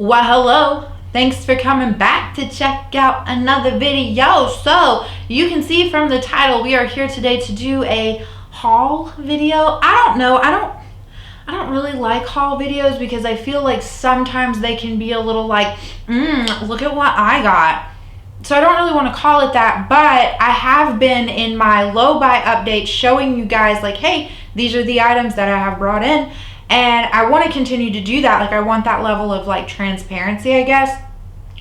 Well, hello. Thanks for coming back to check out another video. So you can see from the title, we are here today to do a haul video. I don't know. I don't really like haul videos because I feel like sometimes they can be a little like, look at what I got. So I don't really want to call it that, but I have been in my low buy update showing you guys like, hey, these are the items that I have brought in. And I want to continue to do that. Like I want that level of like transparency, I guess.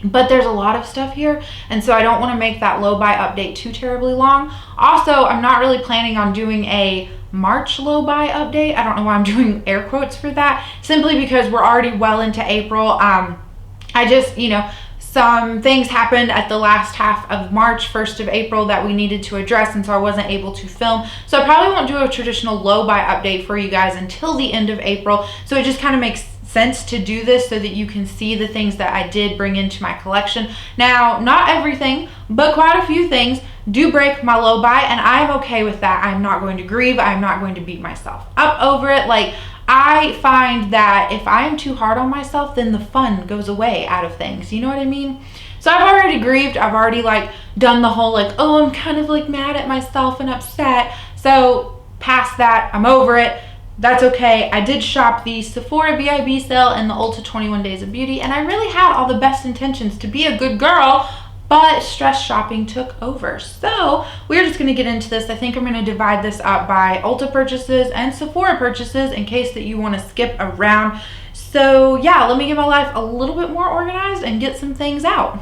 But there's a lot of stuff here. And so I don't want to make that low buy update too terribly long. Also, I'm not really planning on doing a March low buy update. I don't know why I'm doing air quotes for that. Simply because we're already well into April. I just, some things happened at the last half of March, 1st of April that we needed to address, and so I wasn't able to film. So I probably won't do a traditional low buy update for you guys until the end of April. So it just kind of makes sense to do this so that you can see the things that I did bring into my collection. Now, not everything, but quite a few things do break my low buy, and I'm okay with that. I'm not going to grieve. I'm not going to beat myself up over it. Like, I find that if I am too hard on myself, then the fun goes away out of things. You know what I mean? So I've already grieved. I've already like done the whole like, oh, I'm kind of like mad at myself and upset. So past that, I'm over it. That's okay. I did shop the Sephora VIB sale and the Ulta 21 Days of Beauty, and I really had all the best intentions to be a good girl, but stress shopping took over. So we're just gonna get into this. I think I'm gonna divide this up by Ulta purchases and Sephora purchases in case that you wanna skip around. So yeah, let me get my life a little bit more organized and get some things out.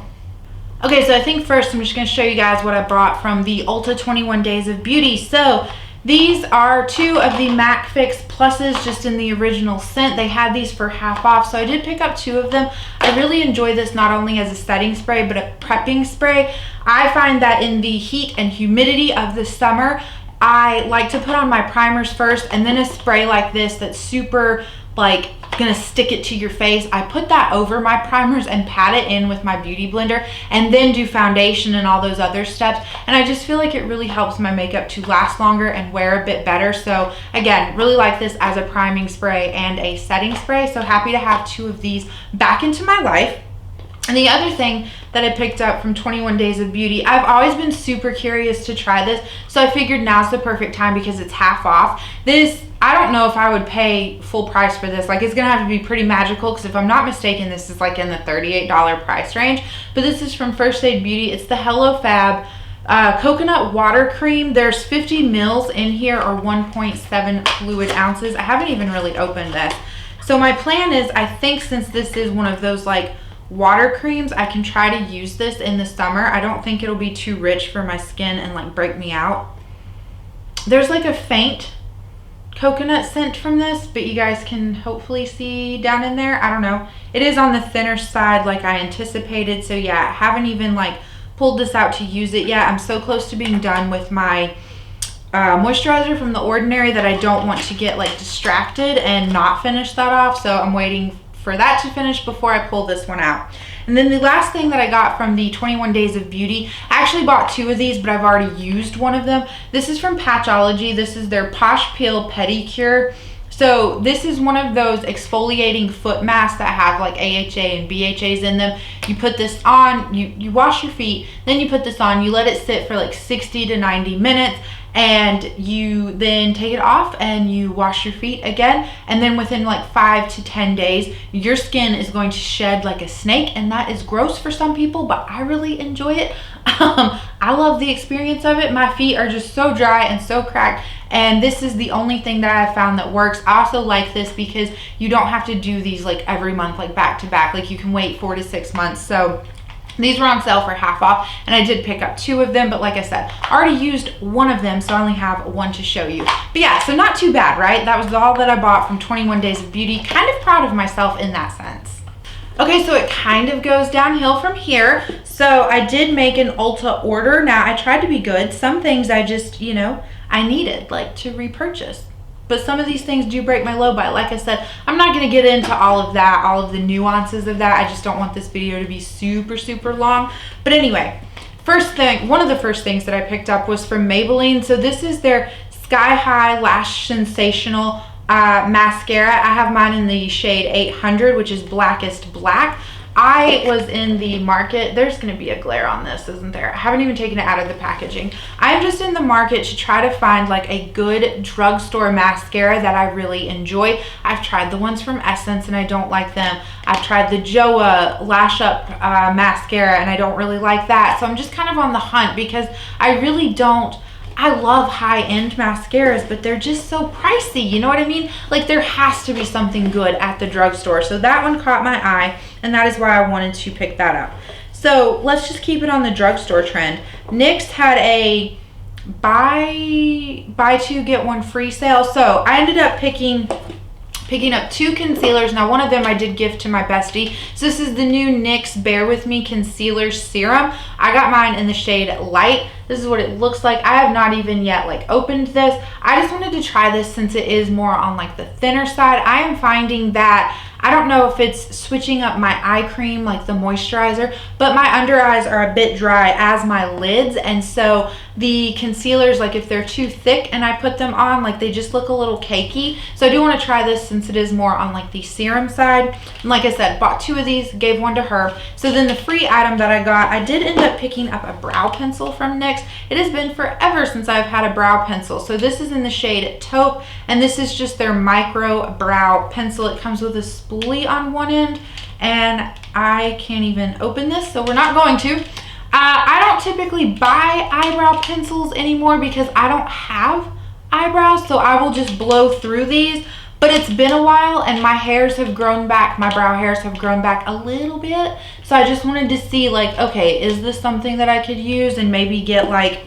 Okay, so I think first I'm just gonna show you guys what I brought from the Ulta 21 Days of Beauty. So these are two of the MAC Fix Pluses, just in the original scent. They had these for half off, so I did pick up two of them. I really enjoy this not only as a setting spray, but a prepping spray. I find that in the heat and humidity of the summer, I like to put on my primers first, and then a spray like this that's super like gonna stick it to your face. I put that over my primers and pat it in with my beauty blender, and then do foundation and all those other steps. And I just feel like it really helps my makeup to last longer and wear a bit better. So again, really like this as a priming spray and a setting spray. So happy to have two of these back into my life. And the other thing that I picked up from 21 Days of Beauty, I've always been super curious to try this, so I figured now's the perfect time because it's half off. This, I don't know if I would pay full price for this. Like, it's gonna have to be pretty magical, because if I'm not mistaken, this is like in the $38 price range. But this is from First Aid Beauty. It's the Hello Fab coconut water cream. There's 50 mils in here, or 1.7 fluid ounces. I haven't even really opened this. So my plan is, I think since this is one of those like water creams, I can try to use this in the summer. I don't think it'll be too rich for my skin and like break me out. There's like a faint coconut scent from this, but you guys can hopefully see down in there. I don't know. It is on the thinner side like I anticipated. So yeah, I haven't even like pulled this out to use it yet. I'm so close to being done with my moisturizer from The Ordinary that I don't want to get like distracted and not finish that off. So I'm waiting for that to finish before I pull this one out. And then the last thing that I got from the 21 Days of Beauty, I actually bought two of these, but I've already used one of them. This is from Patchology. This is their Posh Peel Pedicure. So this is one of those exfoliating foot masks that have like AHA and BHAs in them. You put this on, you wash your feet, then you put this on, you let it sit for like 60 to 90 minutes, and you then take it off and you wash your feet again, and then within like 5 to 10 days your skin is going to shed like a snake, and that is gross for some people, but I really enjoy it. I love the experience of it. My feet are just so dry and so cracked, and this is the only thing that I found that works. I also like this because you don't have to do these like every month, like back to back. Like you can wait 4 to 6 months. So these were on sale for half off, and I did pick up two of them, but like I said, I already used one of them, so I only have one to show you. But yeah, so not too bad, right? That was all that I bought from 21 Days of Beauty. Kind of proud of myself in that sense. Okay, so it kind of goes downhill from here. So I did make an Ulta order. Now, I tried to be good. Some things I just, I needed, like, to repurchase. But some of these things do break my low buy. Like I said, I'm not going to get into all of that, all of the nuances of that. I just don't want this video to be super, super long. But anyway, one of the first things that I picked up was from Maybelline. So this is their Sky High Lash Sensational mascara. I have mine in the shade 800, which is Blackest Black. I was in the market. There's going to be a glare on this, isn't there? I haven't even taken it out of the packaging. I'm just in the market to try to find like a good drugstore mascara that I really enjoy. I've tried the ones from Essence and I don't like them. I've tried the Joa Lash Up mascara and I don't really like that. So I'm just kind of on the hunt because I really don't. I love high-end mascaras, but they're just so pricey, you know what I mean? Like there has to be something good at the drugstore. So that one caught my eye, and that is why I wanted to pick that up. So let's just keep it on the drugstore trend. NYX had a buy two, get one free sale. So I ended up picking up 2 concealers. Now one of them I did gift to my bestie. So this is the new NYX Bare With Me Concealer Serum. I got mine in the shade Light. This is what it looks like. I have not even yet like opened this. I just wanted to try this since it is more on like the thinner side. I am finding that, I don't know if it's switching up my eye cream, like the moisturizer, but my under eyes are a bit dry as my lids. And so the concealers, like if they're too thick and I put them on, like they just look a little cakey. So I do want to try this since it is more on like the serum side. And like I said, bought 2 of these, gave one to her. So then the free item that I got, I did end up picking up a brow pencil from NYX. It has been forever since I've had a brow pencil. So this is in the shade Taupe, and this is just their micro brow pencil. It comes with a spoolie on one end, and I can't even open this, so we're not going to. I don't typically buy eyebrow pencils anymore because I don't have eyebrows, so I will just blow through these. But it's been a while and my hairs have grown back. My brow hairs have grown back a little bit. So I just wanted to see like, okay, is this something that I could use and maybe get like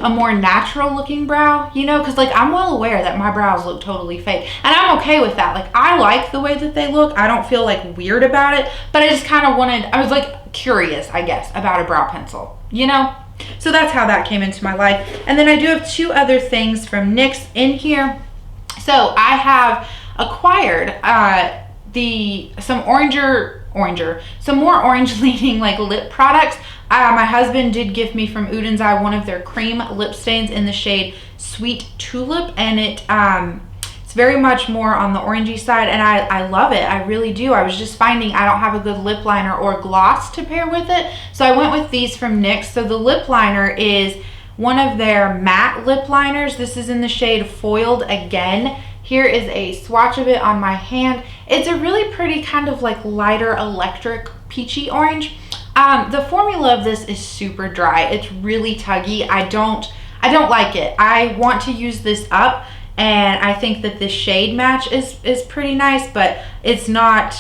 a more natural looking brow, you know? Cause like I'm well aware that my brows look totally fake and I'm okay with that. Like I like the way that they look. I don't feel like weird about it, but I just kind of wanted, I was like curious, I guess, about a brow pencil, you know? So that's how that came into my life. And then I do have 2 other things from NYX in here. So I have acquired some more orange leaning like lip products. My husband did gift me from Uden's Eye one of their cream lip stains in the shade Sweet Tulip, and it's very much more on the orangey side, and I love it. I really do. I was just finding I don't have a good lip liner or gloss to pair with it, so I went with these from NYX. So the lip liner is one of their matte lip liners. This is in the shade Foiled Again. Here is a swatch of it on my hand. It's a really pretty kind of like lighter electric peachy orange. The formula of this is super dry. It's really tuggy. I don't like it. I want to use this up, and I think that the shade match is pretty nice, but it's not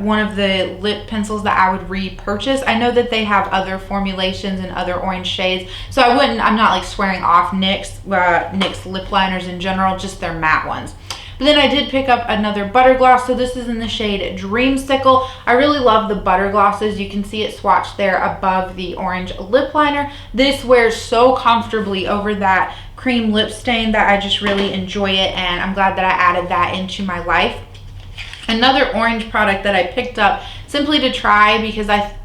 one of the lip pencils that I would repurchase. I know that they have other formulations and other orange shades, so I'm not like swearing off NYX lip liners in general, just their matte ones. But then I did pick up another butter gloss. So this is in the shade Dreamsicle. I really love the butter glosses. You can see it swatched there above the orange lip liner. This wears so comfortably over that cream lip stain that I just really enjoy it, and I'm glad that I added that into my life. Another orange product that I picked up simply to try because I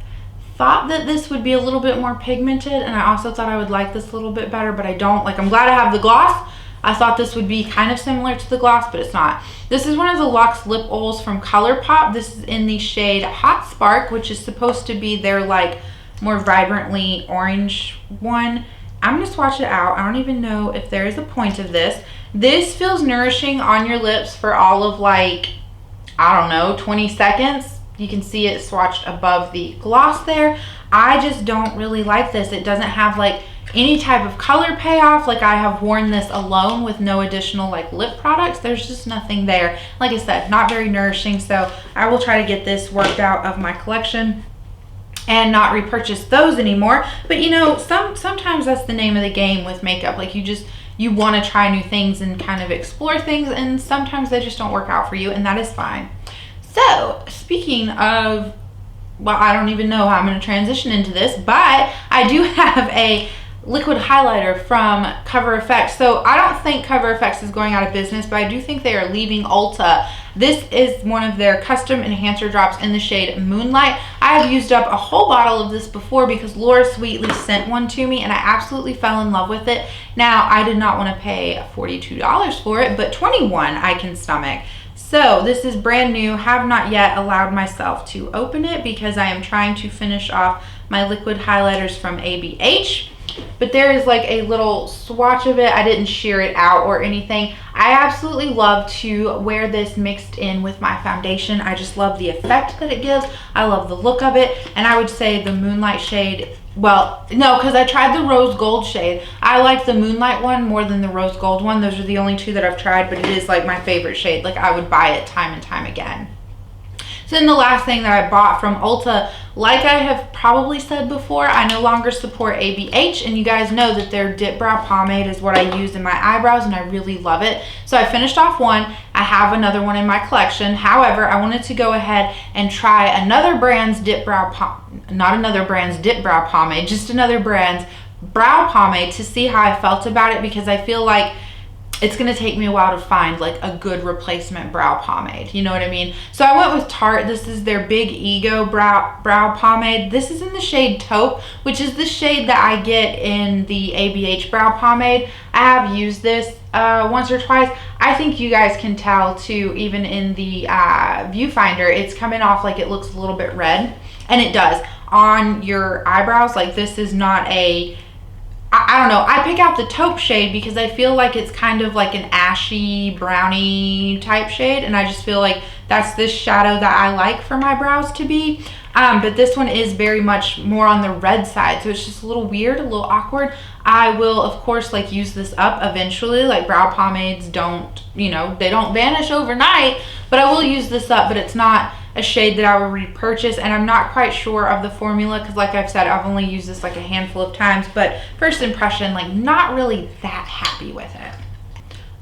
thought that this would be a little bit more pigmented, and I also thought I would like this a little bit better, but I don't. Like, I'm glad I have the gloss. I thought this would be kind of similar to the gloss, but it's not. This is one of the Luxe lip oils from ColourPop. This is in the shade Hot Spark, which is supposed to be their like more vibrantly orange one. I'm gonna swatch it out. I don't even know if there is a point of this. This feels nourishing on your lips for all of like, I don't know, 20 seconds. You can see it swatched above the gloss there. I just don't really like this. It doesn't have like any type of color payoff. Like I have worn this alone with no additional like lip products. There's just nothing there. Like I said, not very nourishing. So I will try to get this worked out of my collection and not repurchase those anymore. But you know, sometimes that's the name of the game with makeup. Like you want to try new things and kind of explore things, and sometimes they just don't work out for you, and that is fine. So speaking of, well, I don't even know how I'm going to transition into this, but I do have a liquid highlighter from Cover FX. So I don't think Cover FX is going out of business, but I do think they are leaving Ulta. This is one of their custom enhancer drops in the shade Moonlight. I I have used up a whole bottle of this before because Laura Sweetly sent one to me and I absolutely fell in love with it. Now, I did not want to pay $42 for it, but $21 I can stomach. So this is brand new. Have not yet allowed myself to open it because I am trying to finish off my liquid highlighters from ABH. But there is like a little swatch of it. I didn't shear it out or anything. I absolutely love to wear this mixed in with my foundation. I just love the effect that it gives. I love the look of it. And I would say the Moonlight shade, well, no, because I tried the Rose Gold shade. I like the Moonlight one more than the Rose Gold one. Those are the only two that I've tried, but it is like my favorite shade. Like I would buy it time and time again. So then the last thing that I bought from Ulta, like I have probably said before, I no longer support ABH, and you guys know that their Dip Brow Pomade is what I use in my eyebrows, and I really love it. So I finished off one. I have another one in my collection. However, I wanted to go ahead and try another brand's Dip Brow not another brand's Dip Brow Pomade, just another brand's brow pomade to see how I felt about it, because I feel like it's gonna take me a while to find like a good replacement brow pomade, you know what I mean? So I went with Tarte. This is their Big Ego brow pomade. This is in the shade Taupe, which is the shade that I get in the ABH brow pomade. I have used this once or twice. I think you guys can tell too, even in the viewfinder, it's coming off like it looks a little bit red, and it does on your eyebrows. Like this is not a, I don't know, I pick out the Taupe shade because I feel like it's kind of like an ashy brownie type shade, and I just feel like that's this shadow that I like for my brows to be. But this one is very much more on the red side, so it's just a little weird, a little awkward. I will of course like use this up eventually. Like brow pomades don't, you know, they don't vanish overnight, but I will use this up. But it's not a shade that I will repurchase, and I'm not quite sure of the formula because like I've said, I've only used this like a handful of times, but first impression, like not really that happy with it.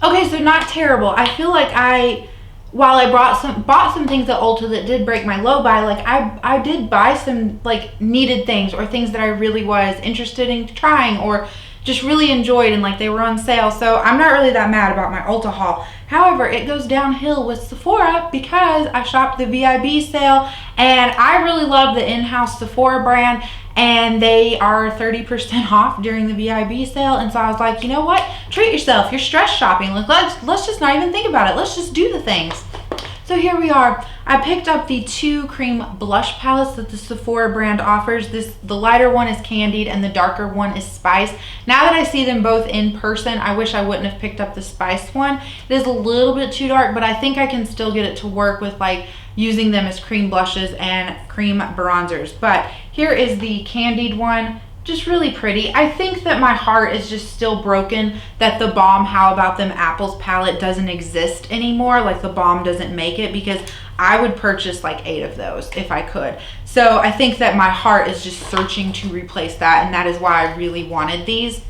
Okay, so not terrible. I feel like while I bought some things at Ulta that did break my low buy, like I did buy some like needed things or things that I really was interested in trying or just really enjoyed, and like they were on sale. So I'm not really that mad about my Ulta haul. However, it goes downhill with Sephora because I shopped the VIB sale, and I really love the in-house Sephora brand, and they are 30% off during the VIB sale. And so I was like, you know what? Treat yourself. You're stress shopping. Like let's just not even think about it. Let's just do the things. So here we are. I picked up the 2 cream blush palettes that the Sephora brand offers. The lighter one is Candied and the darker one is Spice. Now that I see them both in person, I wish I wouldn't have picked up the Spice one. It is a little bit too dark, but I think I can still get it to work with like using them as cream blushes and cream bronzers. But here is the Candied one. Just really pretty. I think that my heart is just still broken that the Balm How About Them Apples palette doesn't exist anymore. Like the Balm doesn't make it, because I would purchase like 8 of those if I could. So I think that my heart is just searching to replace that, and that is why I really wanted these.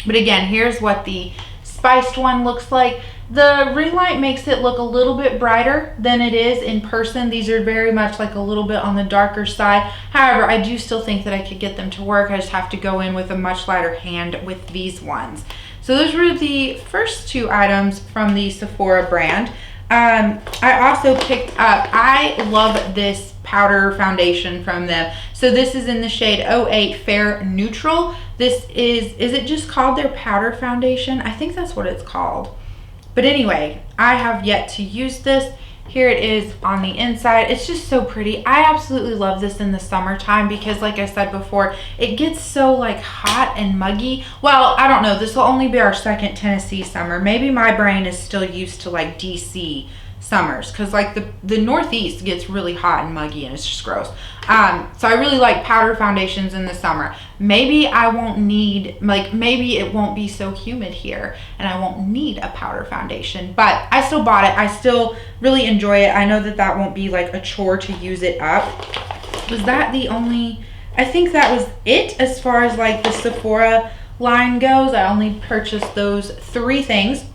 But again, here's what the spiced one looks like. The ring light makes it look a little bit brighter than it is in person. These are very much like a little bit on the darker side. However, I do still think that I could get them to work. I just have to go in with a much lighter hand with these ones. So those were the first 2 items from the Sephora brand. I also picked up, I love this powder foundation from them. So this is in the shade 08 Fair Neutral. This is it just called their powder foundation? I think that's what it's called. But anyway, I have yet to use this. Here it is on the inside. It's just so pretty. I absolutely love this in the summertime because like I said before, it gets so like hot and muggy. Well, I don't know. This will only be our second Tennessee summer. Maybe my brain is still used to like DC summers, because like the Northeast gets really hot and muggy and it's just gross. So I really like powder foundations in the summer. Maybe I won't need, like maybe it won't be so humid here and I won't need a powder foundation, but I still bought it. I still really enjoy it. I know that that won't be like a chore to use it up. Was that the only, I think that was it as far as like the Sephora line goes. I only purchased those 3 things.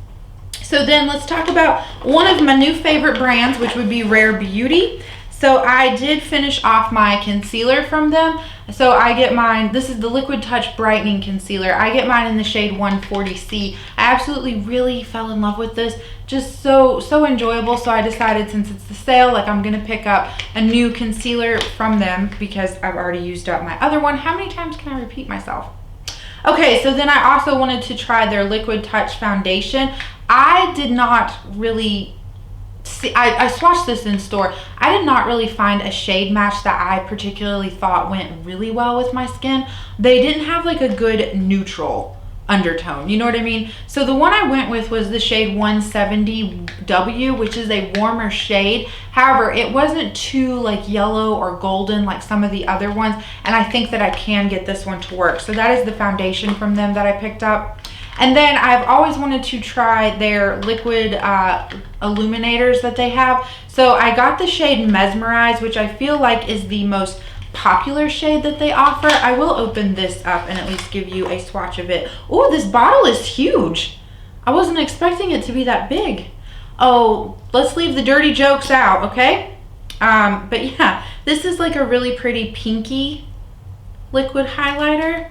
So then let's talk about one of my new favorite brands, which would be Rare Beauty. So I did finish off my concealer from them. So I get mine, this is the Liquid Touch Brightening Concealer. I get mine in the shade 140C. I absolutely really fell in love with this. Just so enjoyable. So I decided, since it's the sale, like, I'm gonna pick up a new concealer from them because I've already used up my other one. How many times can I repeat myself? Okay, so then I also wanted to try their Liquid Touch foundation. I did not really see, I swatched this in store. I did not really find a shade match that I particularly thought went really well with my skin. They didn't have like a good neutral undertone, you know what I mean? So the one I went with was the shade 170W, which is a warmer shade. However, it wasn't too like yellow or golden like some of the other ones, and I think that I can get this one to work. So that is the foundation from them that I picked up. And then I've always wanted to try their liquid illuminators that they have. So I got the shade Mesmerize, which I feel like is the most popular shade that they offer. I will open this up and at least give you a swatch of it. Oh, this bottle is huge. I wasn't expecting it to be that big. Oh, let's leave the dirty jokes out, okay? But yeah, this is like a really pretty pinky liquid highlighter.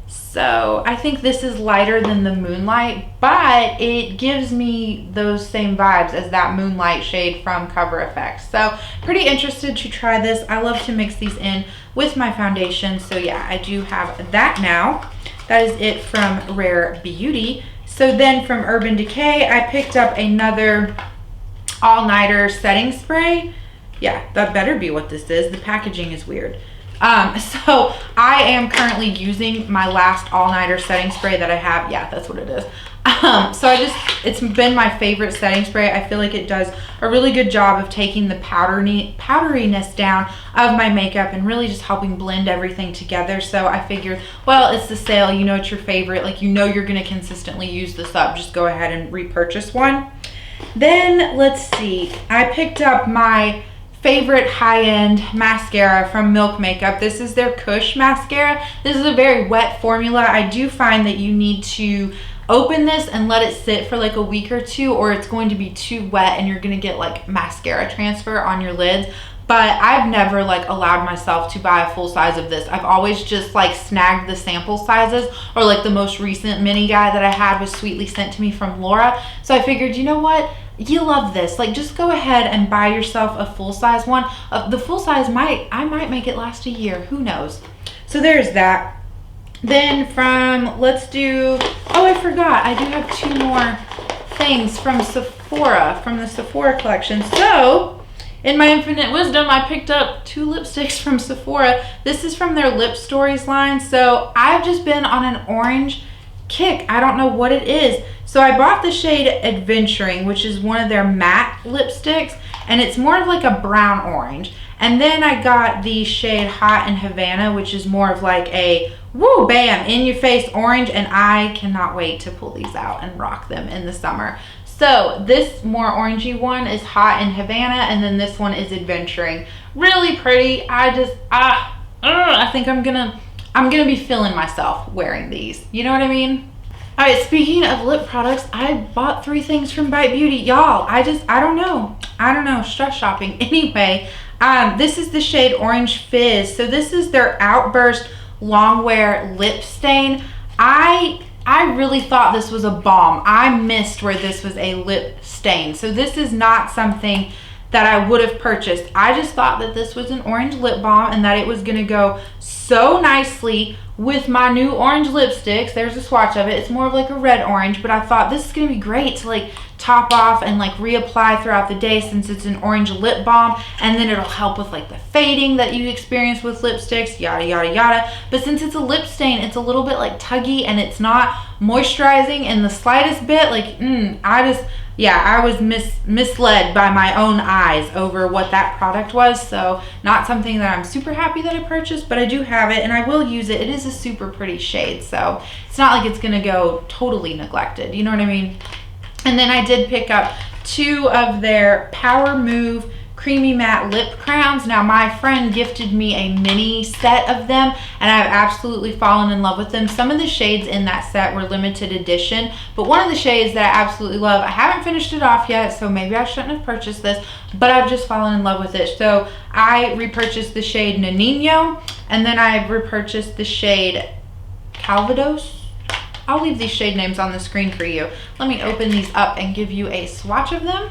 So I think this is lighter than the Moonlight, but it gives me those same vibes as that Moonlight shade from Cover FX. So pretty interested to try this. I love to mix these in with my foundation. So yeah, I do have that now. That is it from Rare Beauty. So then from Urban Decay, I picked up another all-nighter setting spray. Yeah, that better be what this is. The packaging is weird. So I am currently using my last all-nighter setting spray that I have. Yeah, that's what it is. So it's been my favorite setting spray. I feel like it does a really good job of taking the powderiness down of my makeup and really just helping blend everything together. So I figured, well, it's the sale, you know it's your favorite, like, you know you're gonna consistently use this up, just go ahead and repurchase one. Then let's see, I picked up my favorite high-end mascara from Milk Makeup. This is their Kush mascara. This is a very wet formula. I do find that you need to open this and let it sit for like a week or two, or it's going to be too wet and you're gonna get like mascara transfer on your lids. But I've never like allowed myself to buy a full size of this. I've always just like snagged the sample sizes, or like the most recent mini guy that I had was sweetly sent to me from Laura. So I figured, you know what? You love this, like, just go ahead and buy yourself a full-size one. The full size I might make it last a year, who knows. So there's that. Then from, let's do, oh, I forgot, I do have two more things from Sephora, from the Sephora collection. So in my infinite wisdom, I picked up two lipsticks from Sephora. This is from their Lip Stories line. So I've just been on an orange kick. I don't know what it is. So I bought the shade Adventuring, which is one of their matte lipsticks, and it's more of like a brown orange. And then I got the shade Hot in Havana, which is more of like a woo bam in your face orange, and I cannot wait to pull these out and rock them in the summer. So this more orangey one is Hot in Havana, and then this one is Adventuring. Really pretty. I just I think I'm gonna be feeling myself wearing these. You know what I mean? All right, speaking of lip products, I bought 3 things from Bite Beauty. Y'all, I don't know, stress shopping. Anyway, this is the shade Orange Fizz. So this is their Outburst Longwear Lip Stain. I really thought this was a bomb. I missed where this was a lip stain. So this is not something that I would have purchased. I just thought that this was an orange lip balm and that it was gonna go so nicely with my new orange lipsticks. There's a swatch of it. It's more of like a red orange, but I thought this is gonna be great to like top off and like reapply throughout the day, since it's an orange lip balm, and then it'll help with like the fading that you experience with lipsticks, yada yada yada. But since it's a lip stain, it's a little bit like tuggy and it's not moisturizing in the slightest bit. Like I was misled by my own eyes over what that product was. So not something that I'm super happy that I purchased, but I do have it and I will use it. It is a super pretty shade, so it's not like it's gonna go totally neglected, you know what I mean? And then I did pick up 2 of their Power Move Creamy Matte Lip Crowns. Now my friend gifted me a mini set of them and I've absolutely fallen in love with them. Some of the shades in that set were limited edition, but one of the shades that I absolutely love, I haven't finished it off yet, so maybe I shouldn't have purchased this, but I've just fallen in love with it. So I repurchased the shade Nino, and then I repurchased the shade Calvados. I'll leave these shade names on the screen for you. Let me open these up and give you a swatch of them.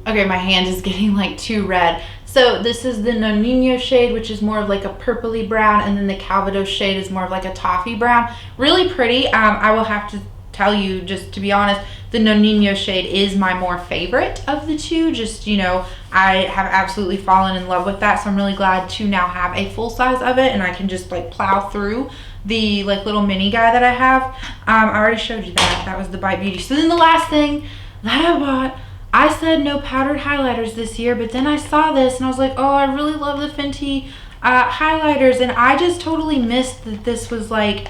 Okay, my hand is getting like too red. So this is the Nonino shade, which is more of like a purpley brown, and then the Calvados shade is more of like a toffee brown. Really pretty. I will have to tell you, just to be honest, the Nonino shade is my more favorite of the two. Just, you know, I have absolutely fallen in love with that, so I'm really glad to now have a full size of it, and I can just like plow through the like little mini guy that I have. I already showed you that. That was the Bite Beauty. So then the last thing that I bought, I said no powdered highlighters this year, but then I saw this and I was like, oh, I really love the Fenty highlighters, and I just totally missed that this was like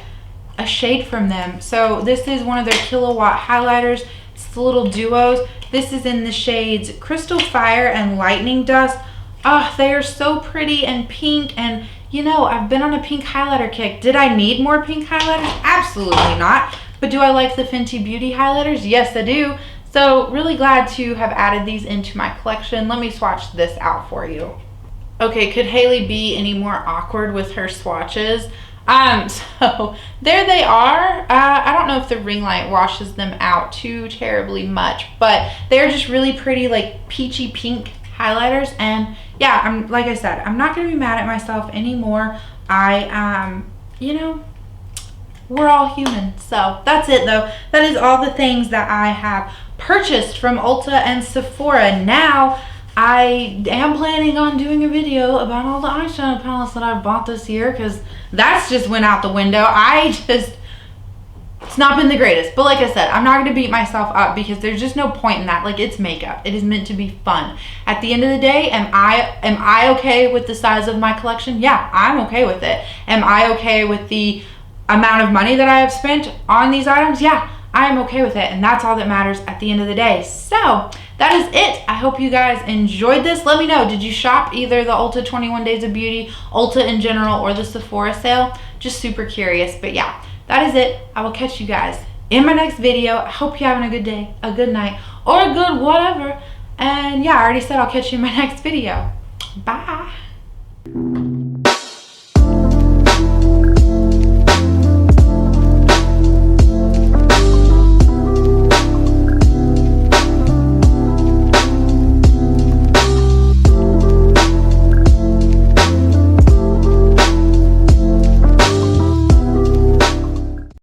a shade from them. So this is one of their Kilowatt highlighters. It's the little duos. This is in the shades Crystal Fire and Lightning Dust. Oh, they are so pretty and pink, and you know, I've been on a pink highlighter kick. Did I need more pink highlighters? Absolutely not. But do I like the Fenty Beauty highlighters? Yes, I do. So really glad to have added these into my collection. Let me swatch this out for you. Okay, could Haley be any more awkward with her swatches? So there they are. I don't know if the ring light washes them out too terribly much, but they're just really pretty, like peachy pink highlighters. And yeah, I'm like I said, I'm not gonna be mad at myself anymore. You know, we're all human. So that's it though. That is all the things that I have purchased from Ulta and Sephora. Now I am planning on doing a video about all the eyeshadow palettes that I've bought this year, because that's just went out the window. It's not been the greatest, but like I said, I'm not going to beat myself up because there's just no point in that. Like, it's makeup. It is meant to be fun. At the end of the day, am I okay with the size of my collection? Yeah, I'm okay with it. Am I okay with the amount of money that I have spent on these items? Yeah, I am okay with it, and that's all that matters at the end of the day. So that is it. I hope you guys enjoyed this. Let me know, did you shop either the Ulta 21 Days of Beauty, Ulta in general, or the Sephora sale? Just super curious. But yeah, that is it. I will catch you guys in my next video. I hope you're having a good day, a good night, or a good whatever. And yeah, I already said I'll catch you in my next video. Bye.